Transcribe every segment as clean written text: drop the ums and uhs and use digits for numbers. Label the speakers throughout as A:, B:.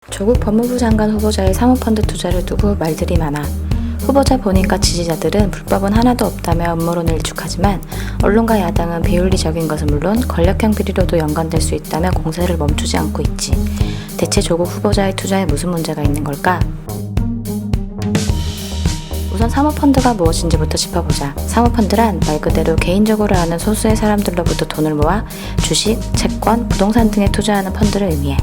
A: 조국 법무부 장관 후보자의 사모펀드 투자를 두고 말들이 많아. 후보자 본인과 지지자들은 불법은 하나도 없다며 음모론을 일축하지만 언론과 야당은 비윤리적인 것은 물론 권력형 비리로도 연관될 수 있다며 공세를 멈추지 않고 있지. 대체 조국 후보자의 투자에 무슨 문제가 있는 걸까? 우선 사모펀드가 무엇인지부터 짚어보자. 사모펀드란 말 그대로 개인적으로 아는 소수의 사람들로부터 돈을 모아 주식, 채권, 부동산 등에 투자하는 펀드를 의미해.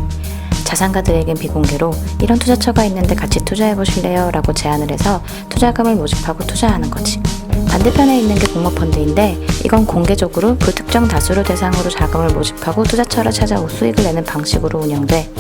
A: 자산가들에겐 비공개로 이런 투자처가 있는데 같이 투자해보실래요? 라고 제안을 해서 투자금을 모집하고 투자하는 거지. 반대편에 있는 게 공모펀드인데 이건 공개적으로 불특정 다수를 대상으로 자금을 모집하고 투자처를 찾아 수익을 내는 방식으로 운영돼.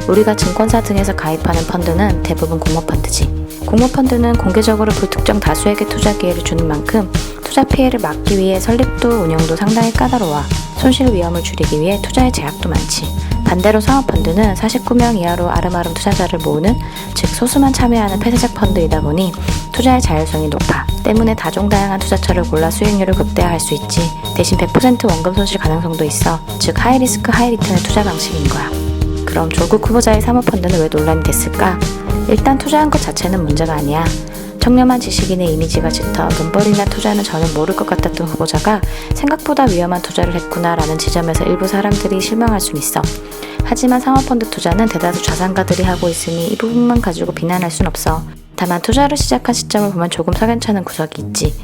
A: 우리가 증권사 등에서 가입하는 펀드는 대부분 공모펀드지. 공모펀드는 공개적으로 불특정 다수에게 투자 기회를 주는 만큼 투자 피해를 막기 위해 설립도 운영도 상당히 까다로워. 손실 위험을 줄이기 위해 투자의 제약도 많지. 반대로 사모펀드는 49명 이하로 아름아름 투자자를 모으는, 즉 소수만 참여하는 폐쇄적 펀드이다 보니 투자의 자율성이 높아. 때문에 다종다양한 투자처를 골라 수익률을 극대화할 수 있지. 대신 100% 원금 손실 가능성도 있어. 즉 하이리스크 하이리턴의 투자 방식인 거야. 그럼 조국 후보자의 사모펀드는 왜 논란이 됐을까? 일단 투자한 것 자체는 문제가 아니야. 청렴한 지식인의 이미지가 짙어 돈벌이나 투자는 전혀 모를 것 같았던 후보자가 생각보다 위험한 투자를 했구나라는 지점에서 일부 사람들이 실망할 순 있어. 하지만 사모펀드 투자는 대다수 자산가들이 하고 있으니 이 부분만 가지고 비난할 순 없어. 다만 투자를 시작한 시점을 보면 조금 석연찮은 구석이 있지.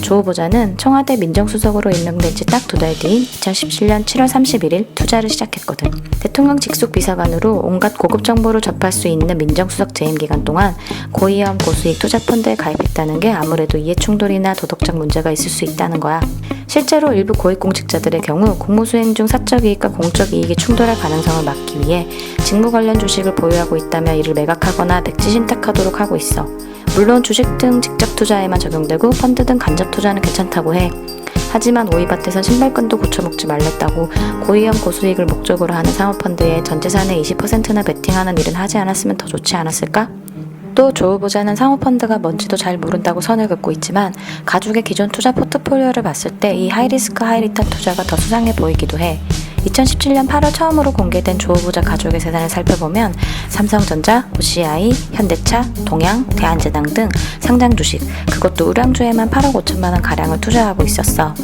A: 조 후보자는 청와대 민정수석으로 임명된 지 딱 2달 뒤인 2017년 7월 31일 투자를 시작했거든. 대통령 직속 비서관으로 온갖 고급 정보를 접할 수 있는 민정수석 재임 기간 동안 고위험 고수익 투자펀드에 가입했다는 게 아무래도 이해충돌이나 도덕적 문제가 있을 수 있다는 거야. 실제로 일부 고위공직자들의 경우 공무수행 중 사적 이익과 공적 이익이 충돌할 가능성을 막기 위해 직무 관련 주식을 보유하고 있다며 이를 매각하거나 백지신탁하도록 하고 있어. 물론 주식 등 직접 투자에만 적용되고 펀드 등 간접 투자는 괜찮다고 해. 하지만 오이밭에선 신발끈도 고쳐먹지 말랬다고 고위험 고수익을 목적으로 하는 사모펀드에 전재산의 20%나 베팅하는 일은 하지 않았으면 더 좋지 않았을까? 또 조 후보자는 사모펀드가 뭔지도 잘 모른다고 선을 긋고 있지만 가족의 기존 투자 포트폴리오를 봤을 때 이 하이리스크 하이리턴 투자가 더 수상해 보이기도 해. 2017년 8월 처음으로 공개된 조 후보자 가족의 재산을 살펴보면 삼성전자, OCI, 현대차, 동양, 대한제당 등 상장 주식, 그것도 우량주에만 8억 5천만 원 가량을 투자하고 있었어.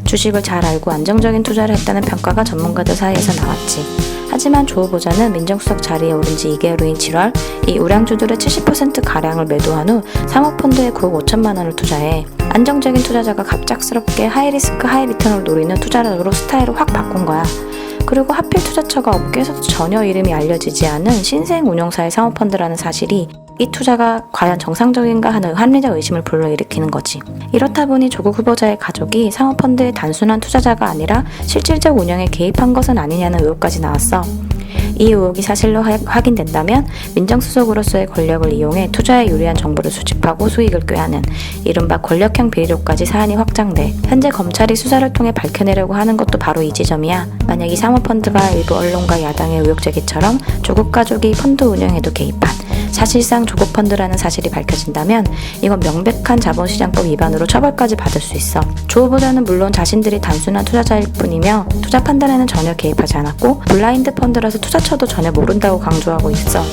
A: 주식을 잘 알고 안정적인 투자를 했다는 평가가 전문가들 사이에서 나왔지. 하지만 조 후보자는 민정수석 자리에 오른 지 2개월 후인 7월 이 우량주들의 70% 가량을 매도한 후 사모펀드에 9억 5천만 원을 투자해. 안정적인 투자자가 갑작스럽게 하이리스크 하이리턴을 노리는 투자로 스타일을 확 바꾼 거야. 그리고 하필 투자처가 업계에서도 전혀 이름이 알려지지 않은 신생 운용사의 사모펀드라는 사실이 이 투자가 과연 정상적인가 하는 합리적 의심을 불러일으키는 거지. 이렇다 보니 조국 후보자의 가족이 사모펀드의 단순한 투자자가 아니라 실질적 운영에 개입한 것은 아니냐는 의혹까지 나왔어. 이 의혹이 사실로 확인된다면 민정수석으로서의 권력을 이용해 투자에 유리한 정보를 수집하고 수익을 꾀하는 이른바 권력형 비리로까지 사안이 확장돼 현재 검찰이 수사를 통해 밝혀내려고 하는 것도 바로 이 지점이야. 만약 이 사모펀드가 일부 언론과 야당의 의혹 제기처럼 조국 가족이 펀드 운영에도 개입한 사실상 조국 펀드라는 사실이 밝혀진다면 이건 명백한 자본시장법 위반으로 처벌까지 받을 수 있어. 조 후보자는 물론 자신들이 단순한 투자자일 뿐이며 투자 판단에는 전혀 개입하지 않았고 블라인드 펀드라서 투자처도 전혀 모른다고 강조하고 있어.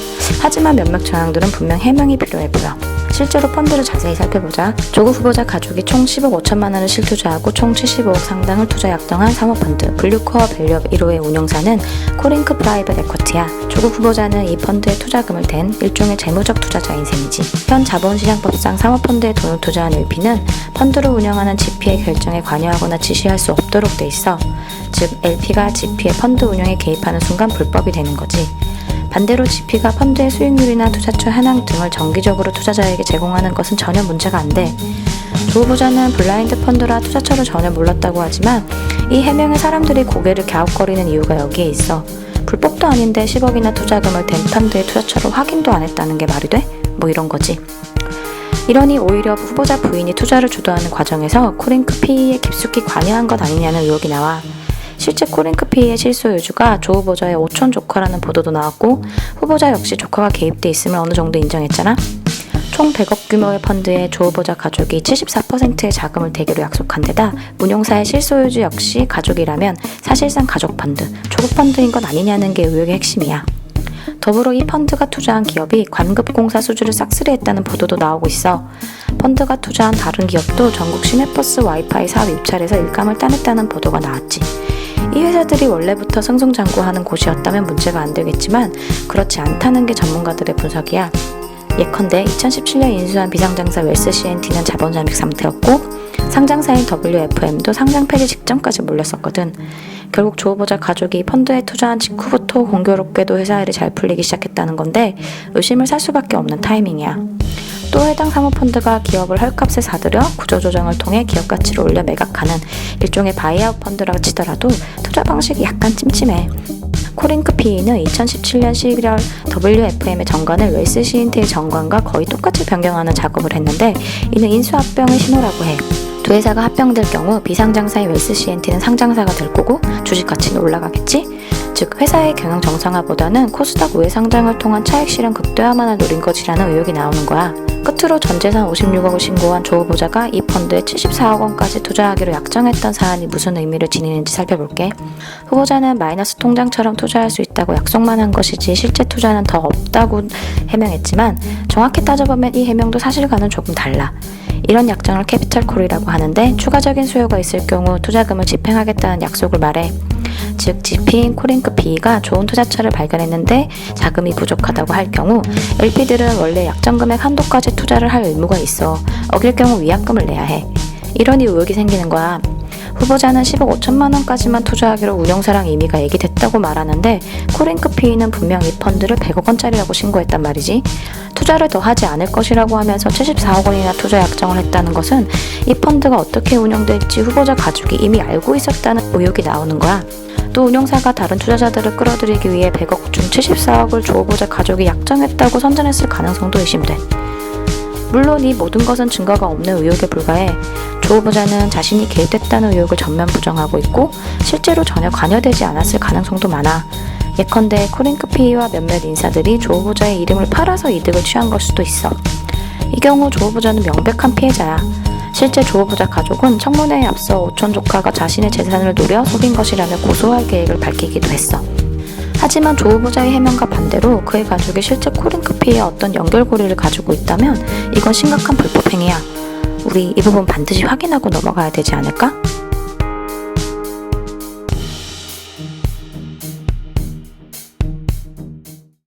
A: 하지만 몇몇 정황들은 분명 해명이 필요해 보여. 실제로 펀드를 자세히 살펴보자. 조국 후보자 가족이 총 10억 5천만 원을 실투자하고 총 75억 상당을 투자 약정한 사모펀드 블루코어 밸류업 1호의 운용사는 코링크 프라이빗 에쿼티야. 조국 후보자는 이 펀드에 투자금을 댄 일종의 재무적 투자자인 셈이지. 현 자본시장법상 사모펀드에 돈을 투자한 LP는 펀드를 운영하는 GP의 결정에 관여하거나 지시할 수 없도록 돼 있어. 즉 LP가 GP의 펀드 운영에 개입하는 순간 불법이 되는 거지. 반대로 GP가 펀드의 수익률이나 투자처 현황 등을 정기적으로 투자자에게 제공하는 것은 전혀 문제가 안 돼. 조 후보자는 블라인드 펀드라 투자처를 전혀 몰랐다고 하지만 이 해명에 사람들이 고개를 갸웃거리는 이유가 여기에 있어. 불법도 아닌데 10억이나 투자금을 댄 펀드의 투자처를 확인도 안 했다는 게 말이 돼? 뭐 이런 거지. 이러니 오히려 후보자 부인이 투자를 주도하는 과정에서 코링크 PE에 깊숙이 관여한 것 아니냐는 의혹이 나와. 실제 코링크 PE의 실소유주가 조 후보자의 오촌 조카라는 보도도 나왔고 후보자 역시 조카가 개입돼 있음을 어느 정도 인정했잖아. 총 100억 규모의 펀드에 조 후보자 가족이 74%의 자금을 대기로 약속한 데다 운용사의 실소유주 역시 가족이라면 사실상 가족 펀드, 조국 펀드인 것 아니냐는 게 의혹의 핵심이야. 더불어 이 펀드가 투자한 기업이 관급공사 수주를 싹쓸이했다는 보도도 나오고 있어. 펀드가 투자한 다른 기업도 전국 시내버스 와이파이 사업 입찰에서 일감을 따냈다는 보도가 나왔지. 이 회사들이 원래부터 승승장구하는 곳이었다면 문제가 안 되겠지만 그렇지 않다는 게 전문가들의 분석이야. 예컨대 2017년 인수한 비상장사 웰스 C&T는 자본 잠식 상태였고 상장사인 WFM도 상장 폐지 직전까지 몰렸었거든. 결국 조 후보자 가족이 펀드에 투자한 직후부터 공교롭게도 회사 일이 잘 풀리기 시작했다는 건데 의심을 살 수밖에 없는 타이밍이야. 또 해당 사모펀드가 기업을 헐값에 사들여 구조조정을 통해 기업 가치를 올려 매각하는 일종의 바이아웃 펀드라고 치더라도 투자 방식이 약간 찜찜해. 코링크 PE는 2017년 11월 WFM의 정관을 웰스 C&T의 정관과 거의 똑같이 변경하는 작업을 했는데 이는 인수합병의 신호라고 해. 두 회사가 합병될 경우 비상장사인 웰스 C&T는 상장사가 될 거고 주식 가치는 올라가겠지? 즉 회사의 경영 정상화보다는 코스닥 우회 상장을 통한 차익 실현 극대화만을 노린 것이라는 의혹이 나오는 거야. 끝으로 전재산 56억을 신고한 조 후보자가 이 펀드에 74억 원까지 투자하기로 약정했던 사안이 무슨 의미를 지니는지 살펴볼게. 후보자는 마이너스 통장처럼 투자할 수 있다고 약속만 한 것이지 실제 투자는 더 없다고 해명했지만 정확히 따져보면 이 해명도 사실과는 조금 달라. 이런 약정을 캐피털콜이라고 하는데 추가적인 수요가 있을 경우 투자금을 집행하겠다는 약속을 말해. 즉 GP인 코링크 PE가 좋은 투자처를 발견했는데 자금이 부족하다고 할 경우 LP들은 원래 약정 금액 한도까지 투자를 할 의무가 있어. 어길 경우 위약금을 내야 해. 이러니 의혹이 생기는 거야. 후보자는 10억 5천만 원까지만 투자하기로 운용사랑 임의가 얘기됐다고 말하는데 코링크 PE는 분명 이 펀드를 100억 원짜리라고 신고했단 말이지. 투자를 더 하지 않을 것이라고 하면서 74억 원이나 투자 약정을 했다는 것은 이 펀드가 어떻게 운영될지 후보자 가족이 이미 알고 있었다는 의혹이 나오는 거야. 또 운용사가 다른 투자자들을 끌어들이기 위해 100억 중 74억을 조 후보자 가족이 약정했다고 선전했을 가능성도 의심돼. 물론 이 모든 것은 증거가 없는 의혹에 불과해. 조 후보자는 자신이 개입됐다는 의혹을 전면 부정하고 있고 실제로 전혀 관여되지 않았을 가능성도 많아. 예컨대 코링크 PE와 몇몇 인사들이 조 후보자의 이름을 팔아서 이득을 취한 걸 수도 있어. 이 경우 조 후보자는 명백한 피해자야. 실제 조 후보자 가족은 청문회에 앞서 오촌 조카가 자신의 재산을 노려 속인 것이라며 고소할 계획을 밝히기도 했어. 하지만 조 후보자의 해명과 반대로 그의 가족이 실제 코링크 PE에 어떤 연결고리를 가지고 있다면 이건 심각한 불법 행위야. 우리 이 부분 반드시 확인하고 넘어가야 되지 않을까?